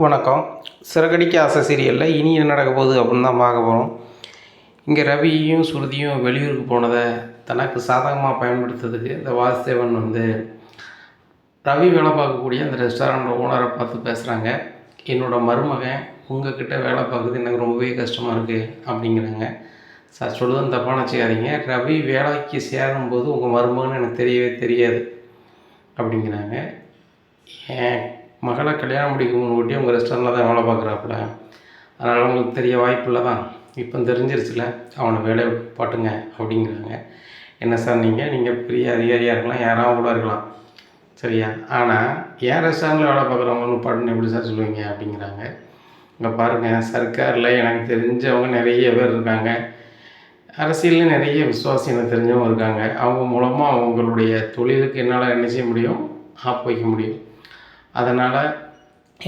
வணக்கம். சிறகடிக்க ஆசை சீரியலில் இனி என்ன நடக்க போகுது அப்படின்னு தான் பார்க்க போகிறோம். இங்கே ரவியும் சுருதியும் வெளியூருக்கு போனதை தனக்கு சாதகமாக பயன்படுத்துறதுக்கு இந்த வாசுதேவன் ரவி வேலை பார்க்கக்கூடிய அந்த ரெஸ்டாரண்ட் ஓனரை பார்த்து பேசுகிறாங்க. என்னோடய மருமகன் உங்ககிட்ட வேலை பார்க்குறது எனக்கு ரொம்பவே கஷ்டமாக இருக்குது அப்படிங்கிறாங்க. சார் சொல்லுதுன்னு தப்பான வச்சுக்காதீங்க. ரவி வேலைக்கு சேரும்போது உங்கள் மருமகன் எனக்கு தெரியவே தெரியாது அப்படிங்கிறாங்க. ஏன் மகளை கல்யாணம் முடிக்கணும்னு உங்கள் ரெஸ்டாரண்ட்டில் தான் வேலை பார்க்குறாப்புல, அதனால் அவங்களுக்கு தெரிய வாய்ப்பில்லை தான். இப்போ தெரிஞ்சிருச்சுல, அவனை வேலையை பாட்டுங்க அப்படிங்கிறாங்க. என்ன சார் நீங்கள் பெரிய அதிகாரியாக இருக்கலாம், யாராவது கூட இருக்கலாம், சரியா? ஆனால் ஏன் ரெஸ்டாரண்ட்டில் வேலை பார்க்குறவங்கன்னு பாட்டுன்னு எப்படி சார் சொல்லுவீங்க அப்படிங்கிறாங்க. இங்கே பாருங்கள், சர்க்காரில் எனக்கு தெரிஞ்சவங்க நிறைய பேர் இருக்காங்க, அரசியலில் நிறைய விசுவாசி எனக்கு தெரிஞ்சவங்க இருக்காங்க. அவங்க மூலமாக அவங்களுடைய தொழிலுக்கு என்னால் என்ன செய்ய முடியும், ஆப் வைக்க முடியும். அதனால்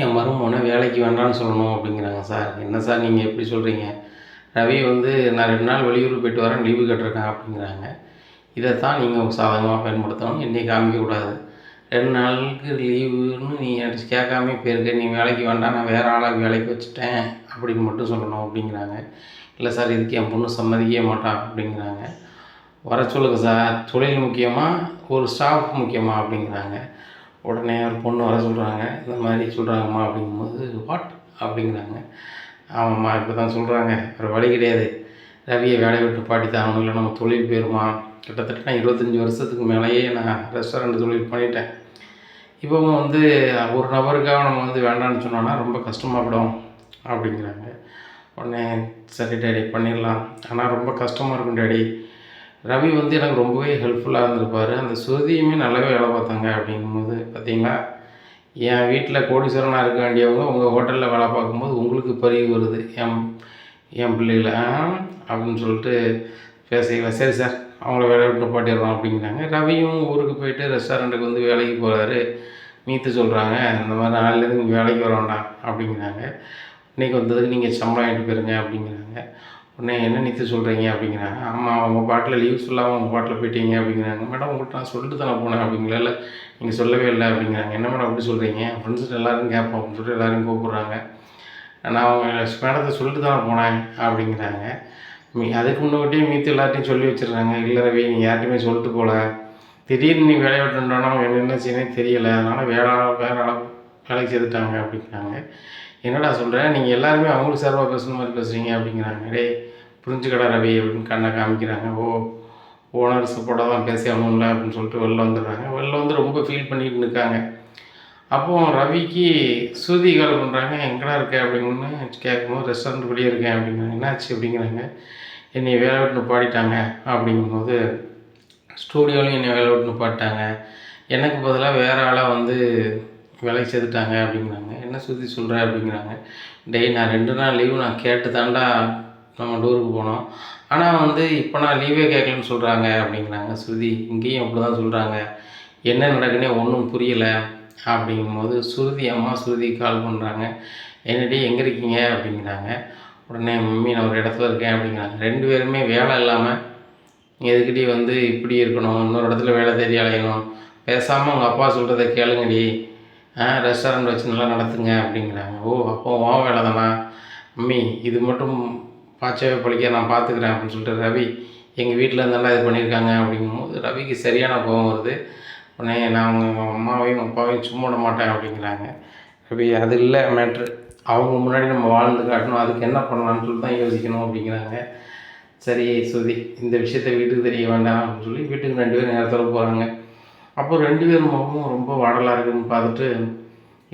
என் மருமகனை வேலைக்கு வேண்டான்னு சொல்லணும் அப்படிங்கிறாங்க. சார் என்ன சார் நீங்கள் எப்படி சொல்கிறீங்க? ரவி நான் 2 நாள் வெளியூர் போய்ட்டு வரேன், லீவு கேட்டிருக்கேன் அப்படிங்கிறாங்க. இதைத்தான் நீங்கள் சாதகமாக பயன்படுத்தணும், என்னை காமிக்கக்கூடாது. 2 நாளுக்கு லீவுன்னு நீ கேட்காமே போயிருக்க, நீ வேலைக்கு வேண்டாம், நான் வேறு ஆளாக வேலைக்கு வச்சுட்டேன் அப்படின்னு மட்டும் சொல்லணும் அப்படிங்கிறாங்க. இல்லை சார், இதுக்கு என் பொண்ணு சம்மதிக்கவே மாட்டான் அப்படிங்கிறாங்க. வர சொல்லுங்க சார், தொழில் முக்கியமாக ஒரு ஸ்டாஃப் முக்கியமாக அப்படிங்கிறாங்க. உடனே ஒரு பொண்ணு வர சொல்கிறாங்க. இந்த மாதிரி சொல்கிறாங்கம்மா அப்படிங்கும்போது வாட் அப்படிங்கிறாங்க. ஆமாம்மா இப்போ தான் சொல்கிறாங்க, வேறு வழி கிடையாது, ரவியை வேலையை விட்டு பாட்டித்தான் ஆகணும், இல்லை நம்ம தொழில் போயிருமா. கிட்டத்தட்ட நான் 25 வருஷத்துக்கு மேலேயே நான் ரெஸ்டாரண்ட் தொழில் பண்ணிட்டேன். இப்போ ஒரு நபருக்காக நம்ம வேண்டான்னு சொன்னோன்னா ரொம்ப கஷ்டமாகிடும் அப்படிங்கிறாங்க. உடனே சரி டேடி பண்ணிடலாம், ஆனால் ரொம்ப கஷ்டமாக இருக்கும் டேடி. ரவி எனக்கு ரொம்பவே ஹெல்ப்ஃபுல்லாக இருந்திருப்பார், அந்த சுருதியுமே நல்லாவே வேலை பார்த்தாங்க அப்படிங்கும்போது பார்த்தீங்களா, என் வீட்டில் கோடீஸ்வரனாக இருக்க வேண்டியவங்க உங்கள் ஹோட்டலில் வேலை பார்க்கும்போது உங்களுக்கு பரிவு வருது என் பிள்ளைகளை அப்படின்னு சொல்லிட்டு பேசிக்கலாம். சரி சார், அவங்கள வேலையை விட்டு பாட்டிடுறோம் அப்படிங்கிறாங்க. ரவியும் ஊருக்கு போயிட்டு ரெஸ்டாரண்ட்டுக்கு வேலைக்கு போகிறாரு. மீத்து சொல்கிறாங்க, இந்த மாதிரி நாளிலேருந்து நீங்கள் வேலைக்கு வர வேண்டாம் அப்படிங்கிறாங்க. இன்றைக்கி வந்ததுக்கு நீங்கள் சம்பளம் வாங்கிட்டு போயிருங்க அப்படிங்கிறாங்க. உடனே என்ன நித்து சொல்கிறீங்க அப்படிங்கிறாங்க. ஆமாம், அவங்க பாட்டில் லீவ் சொல்லாமல் அவங்க பாட்டில் போயிட்டீங்க அப்படிங்கிறாங்க. மேடம் உங்கள்கிட்ட நான் சொல்லிட்டு தானே போனேன் அப்படிங்களா. இல்லை நீங்கள் சொல்லவே இல்லை அப்படிங்கிறாங்க. என்ன மேடம் அப்படி சொல்கிறீங்க, ஃப்ரெண்ட்ஸுட்டு எல்லோரும் கேட்போம் அப்படின்னு சொல்லிட்டு எல்லோரும் கூப்பிட்றாங்க. நான் அவங்க மேடத்தை சொல்லிட்டு தானே போனேன் அப்படிங்கிறாங்க. அதுக்கு முன்னாடியே மீத்து எல்லார்ட்டையும் சொல்லி வச்சிடுறாங்க. இல்லை ரவி, நீ யார்ட்டையுமே சொல்லிட்டு போகல, திடீர்னு நீ வேலையை விட்டுட்டோன்னா அவங்க என்ன செய்யணும் தெரியலை, அதனால் வேலைக்கு சேர்த்துட்டாங்க அப்படிங்கிறாங்க. என்னடா சொல்கிறேன், நீங்கள் எல்லாருமே அவங்களுக்கு சார்பாக பேசுகிற மாதிரி பேசுகிறீங்க அப்படிங்கிறாங்க. டே புரிஞ்சுக்கடா ரவி அப்படின்னு கண்ணை காமிக்கிறாங்க. ஓனர் சப்போர்ட்டாக தான் பேசி ஆகணும்ல அப்படின்னு சொல்லிட்டு வெளில வந்துடுறாங்க. வெளில ரொம்ப ஃபீல் பண்ணிட்டு இருக்காங்க. அப்போது ரவிக்கு ஸ்ருதி கால் பண்ணுறாங்க. எங்கடா இருக்க அப்படின்னு கேட்கும்போது ரெஸ்டாரண்ட் வெளியே இருக்கேன் அப்படிங்கிறாங்க. என்னாச்சு அப்படிங்கிறாங்க. என்னை வேலை விட்டு பாடிட்டாங்க அப்படிங்கும்போது, ஸ்டூடியோலையும் என்னை வேலை விட்டு பாடிட்டாங்க, எனக்கு பதிலாக வேறு ஆளாக வேலைக்கு சேர்த்துட்டாங்க அப்படிங்கிறாங்க. என்ன சுற்றி சொல்கிற அப்படிங்கிறாங்க. டேய், நான் 2 நாள் லீவு நான் கேட்டு தாண்டா நம்ம டூருக்கு போனோம், ஆனால் இப்போ நான் லீவே கேட்கலன்னு சொல்கிறாங்க அப்படிங்கிறாங்க. ஸ்ருதி இங்கேயும் அப்படி தான் சொல்கிறாங்க, என்ன நடக்குன்னே ஒன்றும் புரியலை அப்படிங்கும்போது ஸ்ருதி கால் பண்ணுறாங்க. என்னடி எங்கே இருக்கீங்க அப்படிங்கிறாங்க. உடனே மம்மி நான் ஒரு இடத்துல இருக்கேன் அப்படிங்கிறாங்க. 2 பேருமே வேலை இல்லாமல் எதுக்கிட்டே இப்படி இருக்கணும், இன்னொரு இடத்துல வேலை தேடி அலையணும், பேசாமல் உங்கள் அப்பா சொல்கிறத கேளுங்கடி, ரெஸ்டாரண்ட் வச்சு நல்லா நடத்துங்க அப்படிங்கிறாங்க. அப்போ உன் வேலை தானா மம்மி, இது மட்டும் பாய்ச்சவே பழிக்க நான் பார்த்துக்கிறேன் அப்படின்னு சொல்லிட்டு ரவி எங்கள் வீட்டில் இருந்தாலும் இது பண்ணியிருக்காங்க அப்படிங்கும்போது ரவிக்கு சரியான கோபம் வருது. உடனே நான் உங்கள் அம்மாவையும் அப்பாவையும் சும்மா விட மாட்டேன் அப்படிங்கிறாங்க. ரவி அது இல்லை மேட்ரு, அவங்க முன்னாடி நம்ம வாழ்ந்து காட்டணும், அதுக்கு என்ன பண்ணலான்னு சொல்லி தான் யோசிக்கணும் அப்படிங்கிறாங்க. சரி சுருதி, இந்த விஷயத்த வீட்டுக்கு தெரிய வேண்டாம் அப்படின்னு சொல்லி வீட்டுக்கு 2 பேரும் நேரத்தில் போகிறாங்க. அப்போ 2 பேர் முகமும் ரொம்ப வாடலாக இருக்குதுன்னு பார்த்துட்டு,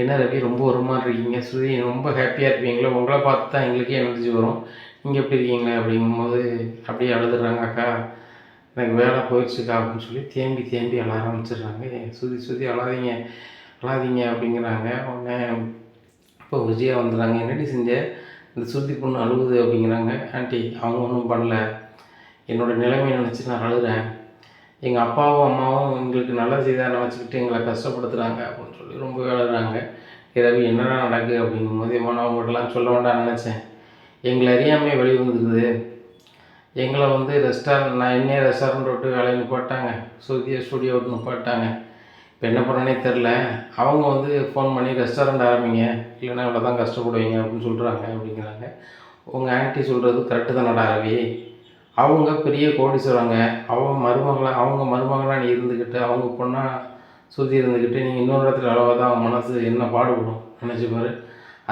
என்ன ரவி ரொம்ப ஒரு மாதிரி இருக்கீங்க, ஸ்ருதி ரொம்ப ஹாப்பியாக இருப்பீங்களோ, உங்களை பார்த்து தான் எங்களுக்கே எனர்ஜி வரும், நீங்கள் எப்படி இருக்கீங்களே அப்படிங்கும்போது அப்படியே அழுதுறாங்க. அக்கா எனக்கு வேலை போயிடுச்சுக்கா அப்படின்னு சொல்லி தேம்பி அழ ஆரம்பிச்சிடுறாங்க. ஸ்ருதி அழாதீங்க அப்படிங்கிறாங்க. உடனே இப்போ விஜயா வந்துடுறாங்க. என்னடி செஞ்ச, இந்த ஸ்ருதி பொண்ணு அழுகுது அப்படிங்கிறாங்க. ஆண்டி அவங்க ஒன்றும் பண்ணல, என்னோடய நிலைமையை நினச்சி நான் அழுகிறேன், எங்கள் அப்பாவும் அம்மாவும் எங்களுக்கு நல்ல செய்தாக நினச்சிக்கிட்டு எங்களை கஷ்டப்படுத்துகிறாங்க அப்படின்னு சொல்லி ரொம்ப அழுகிறாங்க. ரவி என்னடா நடக்குது அப்படிங்கும்போது, நான் அவங்கள்ட்டலாம் சொல்ல வேண்டாம்னு நினச்சேன், எங்களை அறியாமே வெளியே வந்துருக்குது, எங்களை நான் என்னையே ரெஸ்டாரண்ட் விட்டு வேலையை நிப்பாட்டாங்க, ஸ்ருதியை ஸ்டூடியோ விட்டு நிப்பாட்டாங்க, இப்போ என்ன பண்ணனே தெரில. அவங்க வந்து ஃபோன் பண்ணி ரெஸ்டாரண்ட் ஆரம்பிங்க, இல்லைன்னா இவ்வளோ தான் கஷ்டப்படுவீங்க அப்படின்னு சொல்கிறாங்க அப்படிங்கிறாங்க. உங்கள் ஆன்ட்டி சொல்கிறது கரெக்டு தானடா ரவி. அவங்க பெரிய கோடீஸ்வரங்க. அவங்க மருமகளா நீ இருந்துக்கிட்டு, அவங்க பொண்ணா சுற்றி இருந்துக்கிட்டு, நீங்கள் இன்னொரு இடத்துல அளவாக தான் அவங்க மனசு என்ன பாடுபடும் நினச்சி பாரு.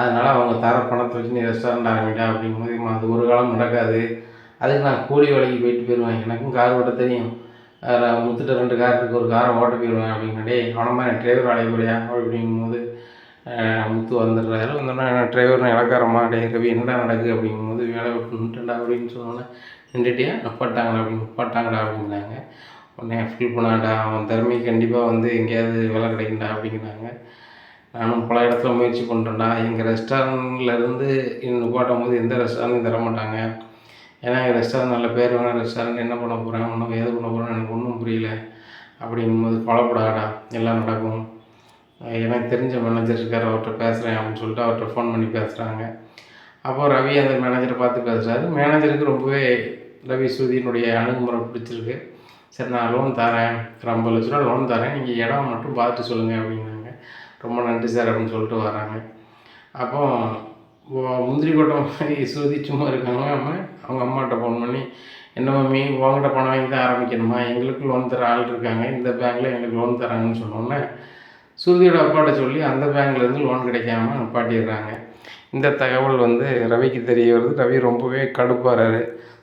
அதனால் அவங்க தர பணத்தை வச்சு நீ ரெஸ்டாரண்ட் ஆரம்பிடா அப்படிங்கும்போது, அது ஒரு காலம் நடக்காது. அதுக்கு நான் கூலி வேலைக்கு போயிடுவேன். எனக்கும் கார் ஓட்ட தெரியும். முத்துட்ட 2 கார் இருக்குது, ஒரு காரை ஓட்ட போயிடுவேன் அப்படின்னா, டேய் அவனமா எனக்கு டிரைவர் வேலைக்கு போறியா அப்படிங்கும்போது முத்து வந்துடுறாரு. வந்தோடனே டிரைவர் இலக்காரமா, டேய் ரவி என்னடா நடக்குது அப்படிங்கும்போது, வேலை விட்டு நின்றுட்டா அப்படின்னு சொன்னோன்னே, நின்றுட்டியா நிப்பாட்டாங்கடா அப்படிங்கிறாங்க. உடனே ஃபீல் பண்ணாண்டா, அவன் திறமைக்கு கண்டிப்பாக வந்து எங்கேயாவது வேலை கிடைக்குண்டா அப்படிங்கிறாங்க. நானும் பல இடத்துல முயற்சி பண்ணுறேன்டா. எங்கள் ரெஸ்டாரண்ட்லேருந்து நிப்பாட்டும் போது எந்த ரெஸ்டாரண்ட்டும் தர மாட்டாங்க. ஏன்னா எங்கள் ரெஸ்டாரண்ட் நல்ல பேர் வேணும். ரெஸ்டாரண்ட் என்ன பண்ண போகிறேன், ஒன்றும் ஏது பண்ண போகிறேன்னு எனக்கு ஒன்றும் புரியல அப்படிங்கும்போது, கவலைப்படாதடா எல்லாம் நடக்கும். எனக்கு தெரிஞ்ச மேனேஜர் இருக்கார், அவர்கிட்ட பேசுகிறேன் அப்படின்னு சொல்லிட்டு அவர்கிட்ட ஃபோன் பண்ணி பேசுகிறாங்க. அப்போ ரவி அந்த மேனேஜரை பார்த்து பேசுகிறாரு. மேனேஜருக்கு ரொம்பவே ரவி ஸ்ருதியினுடைய அணுகுமுறை பிடிச்சிருக்கு. சரி நான் லோன் தரேன், ஒரு 50 லட்ச ரூபா லோன் தரேன், நீங்கள் இடம் மட்டும் பார்த்துட்டு சொல்லுங்கள் அப்படிங்கிறாங்க. ரொம்ப நன்றி சார் அப்படின்னு சொல்லிட்டு வராங்க. அப்போ முந்திரி கொட்டை மாதிரி ஸ்ருதி சும்மா இருக்காங்க. அவங்க அம்மாட்ட ஃபோன் பண்ணி, என்ன மம்மி உங்கள்கிட்ட பணம் வாங்கி தான் ஆரம்பிக்கணுமா, எங்களுக்கு லோன் தர ஆள் இருக்காங்க, இந்த பேங்க்கில் எங்களுக்கு லோன் தராங்கன்னு சொன்னோன்னே ஸ்ருதியோட அப்பாட்ட சொல்லி அந்த பேங்க்லேருந்து லோன் கிடைக்காம நிப்பாட்டிடுறாங்க. இந்த தகவல் வந்து ரவிக்கு தெரிய வருது. ரவி ரொம்பவே கடுப்பாகிறாரு.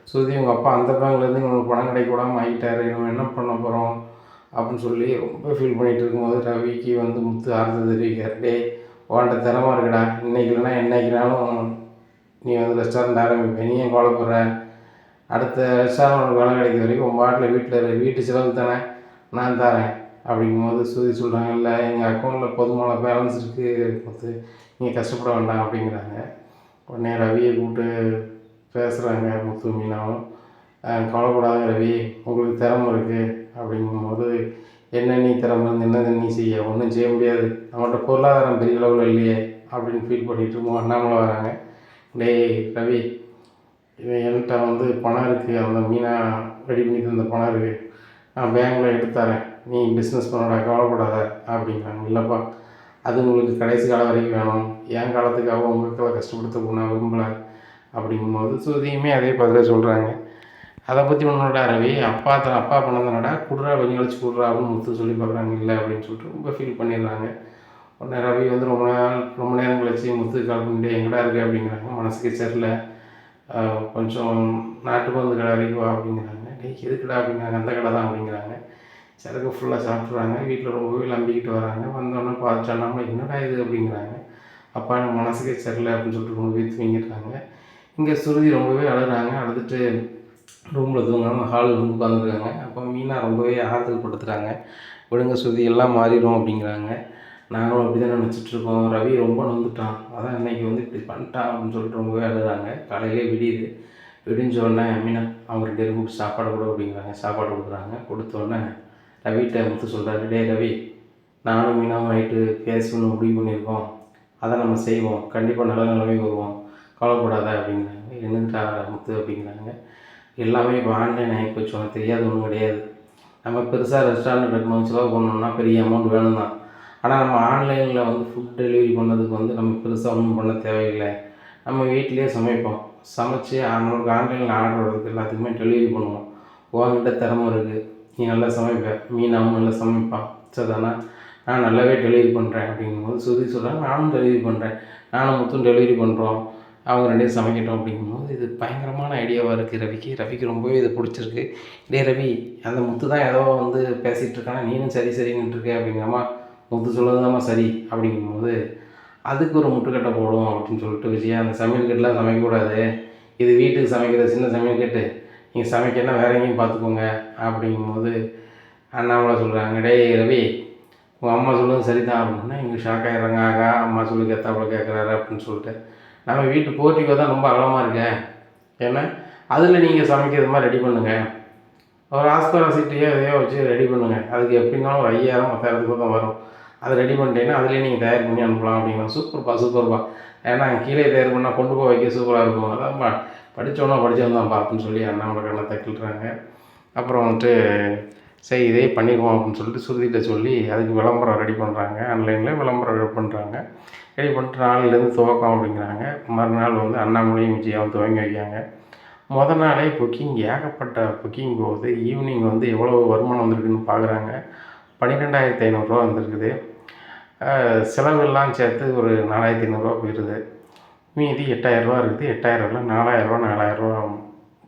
ஸ்ருதி உங்கள் அப்பா அந்த பேங்க்லேருந்து உங்களுக்கு பணம் கிடைக்கூடாமல் ஆகிட்டாரு, நம்ம என்ன பண்ண போகிறோம் அப்படின்னு சொல்லி ரொம்ப ஃபீல் பண்ணிகிட்டு இருக்கும்போது ரவிக்கு வந்து முத்து ஆறுதல் தெரிவிக்கார். டே உன்கிட்ட திறமை இருக்குடா, இன்றைக்கி இல்லைனா என்றைக்குனாலும் நீ வந்து ரெஸ்டாரண்ட் ஆரம்பிப்பேன், நீ ஏன் கவலைப்படுற, அடுத்த ரெஸ்டாரண்ட் வேலை கிடைக்கிற வரைக்கும் உன் பாட்டில் வீட்டு செலவு தானே நான் தரேன் அப்படிங்கும்போது ஸ்ருதி சொல்கிறாங்க, இல்லை எங்கள் அக்கௌண்ட்டில் போதுமான பேலன்ஸ் இருக்குது முத்து, நீங்கள் கஷ்டப்பட வேண்டாம் அப்படிங்கிறாங்க. உடனே ரவியை கூப்பிட்டு பேசுகிறாங்க முத்து மீனாவும். கவலைப்படாத ரவி, உங்களுக்கு திறமை இருக்குது அப்படிங்கும்போது, என்ன நீ திறமை இருந்து என்னது நீ செய்ய, ஒன்றும் செய்ய முடியாது, நம்மகிட்ட பொருளாதாரம் பெரிய அளவில் இல்லையே அப்படின்னு ஃபீல் பண்ணிகிட்டு இருக்கோம். அண்ணாமலை வராங்க. டேய் ரவி, இவன் என்கிட்ட வந்து பணம் இருக்குது, அந்த மீனா ரெடி பண்ணி தந்த பணம் இருக்குது, நான் பேங்க்கில் எடுத்துத்தரேன், நீ பிஸ்னஸ் பண்ணடா கவலைப்படாத அப்படிங்கிறாங்க. இல்லைப்பா, அது உங்களுக்கு கடைசி காலம் வரைக்கும் வேணும், என் காலத்துக்காக உங்களுக்கு கஷ்டப்படுத்த நான் விரும்பலை அப்படிங்கும்போது ஸ்ருதியுமே அதே பதிலாக சொல்கிறாங்க. அதை பற்றி ஒன்றுடா ரவி, அப்பா பணம் தானடா, குடுறா கொஞ்சம் கழிச்சு குடுறா அப்படின்னு முத்து சொல்லி பார்க்குறாங்க. இல்லை அப்படின்னு சொல்லிட்டு ரொம்ப ஃபீல் பண்ணிடுறாங்க. உடனே ரவி வந்து ரொம்ப நேரம் கழிச்சு முத்து கால் பண்ணிட்டு எங்கடா இருக்குது அப்படிங்கிறாங்க. மனசுக்கு சரியில்லை, கொஞ்சம் நாட்டு மருந்து கடை வரைக்கும் வா அப்படிங்கிறாங்க. டேய் எதுக்குடா அப்படிங்கிறாங்க. அந்த கடை தான் அப்படிங்கிறாங்க. சரக்கு ஃபுல்லாக சாப்பிட்றாங்க. வீட்டில் ரொம்பவே நம்பிக்கிட்டு வராங்க. வந்தோடனே பார்த்துட்டோம்னா என்னடா இது அப்படிங்கிறாங்க. அப்பா எனக்கு மனசுக்கே சரியில்லை அப்படின்னு சொல்லிட்டு ரொம்பவே தூங்கிடுறாங்க. இங்கே ஸ்ருதி ரொம்பவே அழுகிறாங்க. அழுதுட்டு ரூமில் தூங்காமல் ஹாலில் வந்து உட்காந்துருக்காங்க. அப்போ மீனா ரொம்பவே ஆறுதல் படுத்துகிறாங்க. விடுங்க ஸ்ருதி எல்லாம் மாறிடும் அப்படிங்கிறாங்க. நாங்களும் அப்படி தான் நினச்சிட்ருக்கோம். ரவி ரொம்ப நொந்துட்டான், அதான் இன்றைக்கி வந்து இப்படி பண்ணிட்டான் அப்படின்னு சொல்லிட்டு ரொம்பவே அழுகிறாங்க. காலையிலே விடியுது. விடிஞ்சோடனே மீனா அவங்க 2 பேரும் கூப்பிட்டு சாப்பாடு கொடு அப்படிங்கிறாங்க. சாப்பாடு கொடுக்குறாங்க. கொடுத்தோடனே ரவிகிட்ட முத்து சொல்கிறாரு, டே ரவி, நானும் மீனாவும் நைட்டு பேசி ஒன்று முடிவு பண்ணியிருக்கோம், அதை நம்ம செய்வோம், கண்டிப்பாக நல்ல நிலைமைக்கு வருவோம், கவலைப்படாத அப்படிங்கிறாங்க. என்னட்டா முத்து அப்படிங்கிறாங்க. எல்லாமே இப்போ ஆன்லைன் ஆகி போச்சு, உனக்கு தெரியாது ஒன்றும் கிடையாது. நம்ம பெருசாக ரெஸ்டாரண்ட் கட்டணும், செலவு பண்ணணும்னா பெரிய அமௌண்ட் வேணும் தான். ஆனால் நம்ம ஆன்லைனில் வந்து ஃபுட் டெலிவரி பண்ணதுக்கு வந்து நம்ம பெருசாக ஒன்றும் பண்ண தேவையில்லை. நம்ம வீட்டிலே சமைப்போம், சமைச்சு நம்மளுக்கு ஆன்லைனில் ஆர்டர் வருது எல்லாத்துக்குமே டெலிவரி பண்ணுவோம். உங்ககிட்ட திறமை இருக்குது, நீ நல்லா சமைப்ப, மீனாவும் நல்லா சமைப்பான், சரிதானா, நான் நல்லாவே டெலிவரி பண்ணுறேன் அப்படிங்கும்போது ஸ்ருதி சொல்கிறாங்க, நானும் டெலிவரி பண்ணுறேன், நானும் மொத்தம் டெலிவரி பண்ணுறோம், அவங்க 2 பேரும் சமைக்கட்டும் அப்படிங்கும்போது இது பயங்கரமான ஐடியாவாக இருக்குது ரவிக்கு ரொம்பவே இது பிடிச்சிருக்கு. டே ரவி, அந்த முத்து தான் ஏதோ வந்து பேசிகிட்டு இருக்கானா, நீனும் சரி சரின்னுட்டு இருக்கே அப்படிங்கிறமா, முத்து சொல்லதாம்மா சரி அப்படிங்கும்போது, அதுக்கு ஒரு முட்டுக்கட்டை போடும் அப்படின்னு சொல்லிட்டு விஜயா, அந்த சமையல் கட்டுலாம் சமைக்கக்கூடாது, இது வீட்டுக்கு சமைக்கிற சின்ன சமையல் கட்டு, நீங்கள் சமைக்கன்னா வேற எங்கேயும் பார்த்துக்கோங்க அப்படிங்கும்போது அண்ணாமலை சொல்கிறாங்க, டேய் ரவி, உங்கள் அம்மா சொல்லுறது சரி தான் அப்படின்னா இங்கே ஷாக் ஆகிடுறாங்க. ஆகா, அம்மா சொல்லுக்கு எத்தாப்புல கேட்குறாரு அப்படின்னு சொல்லிட்டு, நம்ம வீட்டு போர்ட்டிக்கோ தான் ரொம்ப அகலமாக இருக்கேன், ஏன்னா அதில் நீங்கள் சமைக்கிறது மாதிரி ரெடி பண்ணுங்கள், ஒரு ஆஸ்பரா சீட்டையோ எதையோ வச்சு ரெடி பண்ணுங்கள், அதுக்கு எப்படின்னாலும் ஒரு 5000 10,000 தான் வரும், அதை ரெடி பண்ணிட்டீங்கன்னா அதிலே நீங்கள் தயார் பண்ணி அனுப்பலாம் அப்படிங்கிறாங்க. சூப்பர்ப்பா, ஏன்னா கீழே தயார் பண்ணால் கொண்டு போய் வைக்க சூப்பராக இருக்கும், அதான்ப்பா படித்தவனா படித்தவன் தான் பார்த்துன்னு சொல்லி அண்ணாமலை கண்ணை தக்கிடுறாங்க. அப்புறம் வந்துட்டு சரி இதே பண்ணிடுவோம் அப்படின்னு சொல்லிட்டு சுருதிகிட்ட சொல்லி அதுக்கு விளம்பரம் ரெடி பண்ணுறாங்க. ஆன்லைனில் விளம்பரம் ரெடி பண்ணுறாங்க. ரெடி பண்ணிட்டு நாளையிலேருந்து துவக்கம் அப்படிங்கிறாங்க. மறுநாள் வந்து அண்ணாமலையும் விஜயாவும் துவங்கி வைக்காங்க. நாளே புக்கிங் ஏகப்பட்ட புக்கிங் போகுது. ஈவினிங் வந்து எவ்வளோ வருமானம் வந்திருக்குன்னு பார்க்குறாங்க. 12,500 வந்திருக்குது. செலவெல்லாம் சேர்த்து ஒரு 4,500 போயிடுது. மீதி 8,000 இருக்குது. 8,000ல் 4,000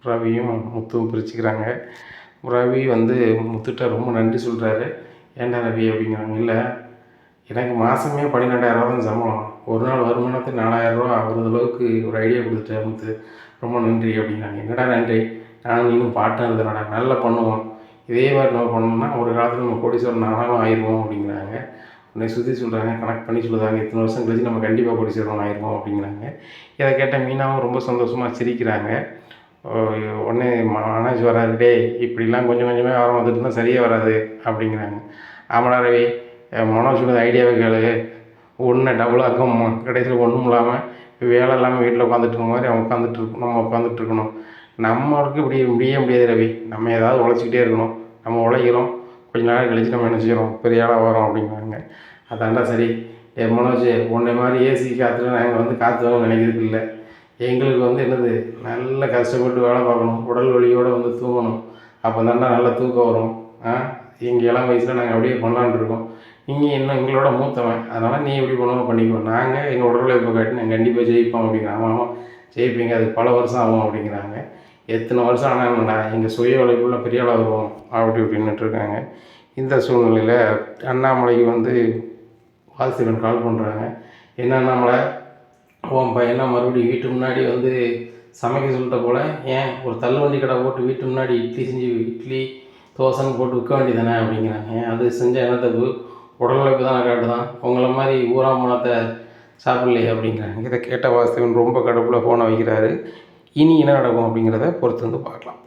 ரவியும் முத்துவும் பிரிச்சுக்கிறாங்க. ரவி வந்து முத்துட்ட ரொம்ப நன்றி சொல்கிறாரு. ஏன்டா ரவி அப்படிங்கிறாங்க. இல்லை எனக்கு மாதமே 12,000 தான் சம்பளம். ஒரு நாள் வருமானத்துக்கு 4,000 ஆகுறது அளவுக்கு ஒரு ஐடியா கொடுத்துட்டேன் முத்து, ரொம்ப நன்றி அப்படிங்கிறாங்க. என்னடா நன்றி, நானும் நீனும் பார்ட்னர் தானடா, நல்லா பண்ணுவோம், இதே மாதிரி நம்ம பண்ணோம்னா ஒரு காலத்தில் நம்ம கோடீஸ்வரன் நானும் ஆயிடுவோம் அப்படிங்கிறாங்க. உன்னை சுற்றி சொல்கிறாங்க, கனெக்ட் பண்ணி சொல்லுறாங்க, இத்தனை வருஷம் கழிச்சு நம்ம கண்டிப்பாக கோடீஸ்வரன் ஆயிடுவோம் அப்படிங்கிறாங்க. இதை கேட்ட மீனாவும் ரொம்ப சந்தோஷமாக சிரிக்கிறாங்க. உடனே மனோஜ் வராது, டே இப்படிலாம் கொஞ்சம் கொஞ்சமாக வர வந்துட்டு இருந்தால் சரியாக வராது அப்படிங்கிறாங்க. ஆமாடா ரவி, மனோஜ் சொன்னது ஐடியாவே கேளு, ஒன்று டபுளாக்கம்மா, கடைசியில் ஒன்றும் இல்லாமல் வேலை இல்லாமல் வீட்டில் உட்காந்துட்டு இருக்க மாதிரி அவன் நம்ம உட்காந்துட்ருக்கணும். நம்மளுக்கு இப்படி முடியாது ரவி, நம்ம ஏதாவது உழைச்சிக்கிட்டே இருக்கணும். நம்ம உழைக்கிறோம், கொஞ்ச நாள் கழிச்சு நம்ம என்ன செய்கிறோம், பெரிய ஆளாக வரோம் அப்படிங்கிறாங்க. அதாண்டா சரி. மனோஜ், உன்னை மாதிரி ஏசி காற்றுல நாங்கள் வந்து காற்று வாங்க நினைக்கிறது இல்லை. எங்களுக்கு வந்து என்னது, நல்ல கஷ்டப்பட்டு வேலை பார்க்கணும், உடல் வலியோடு வந்து தூங்கணும், அப்போ தாண்டா நல்லா தூக்கம் வரும். எங்கள் இளம் வயசில் நாங்கள் அப்படியே பண்ணலான்ட்டு இருக்கோம். நீங்கள் இன்னும் எங்களோட மூத்தவன், அதனால் நீ எப்படி பண்ணுவோம் பண்ணிக்குவோம், நாங்கள் எங்கள் உடல் உழைப்பை காட்டி நாங்கள் கண்டிப்பாக ஜெயிப்போம் அப்படிங்கிறாங்க. ஆமாம் ஜெயிப்பீங்க, அதுக்கு பல வருஷம் ஆகும் அப்படிங்கிறாங்க. எத்தனை வருஷம் ஆனாங்கண்ணா, எங்கள் சுய உழைப்புள்ள பெரிய ஆளாக வருவோம் அப்படி இப்படின்னுட்டுருக்காங்க. இந்த சூழ்நிலையில் அண்ணாமலைக்கு வந்து வாசுதேவன் கால் பண்ணுறாங்க. என்ன அண்ணாமலை, உன் பையனா மறுபடியும் வீட்டு முன்னாடி வந்து சமைக்க சொல்லிட்ட போல், ஏன் ஒரு தள்ளுவண்டி கடை போட்டு வீட்டு முன்னாடி இட்லி தோசைன்னு போட்டு விற்க வேண்டியதானே அப்படிங்கிறாங்க. அது செஞ்சால் என்ன தப்பு, உடல் உழைப்பு தான் காட்டுதான், உங்களை மாதிரி ஊராம் பணத்தை சாப்பிட்லையே அப்படிங்கிறாங்க. இதை கேட்ட வாசுதேவன் ரொம்ப கடுப்பில் ஃபோனை வைக்கிறாரு. இனி என்ன நடக்கும் அப்படிங்கிறத பொறுத்து வந்து பார்க்கலாம்.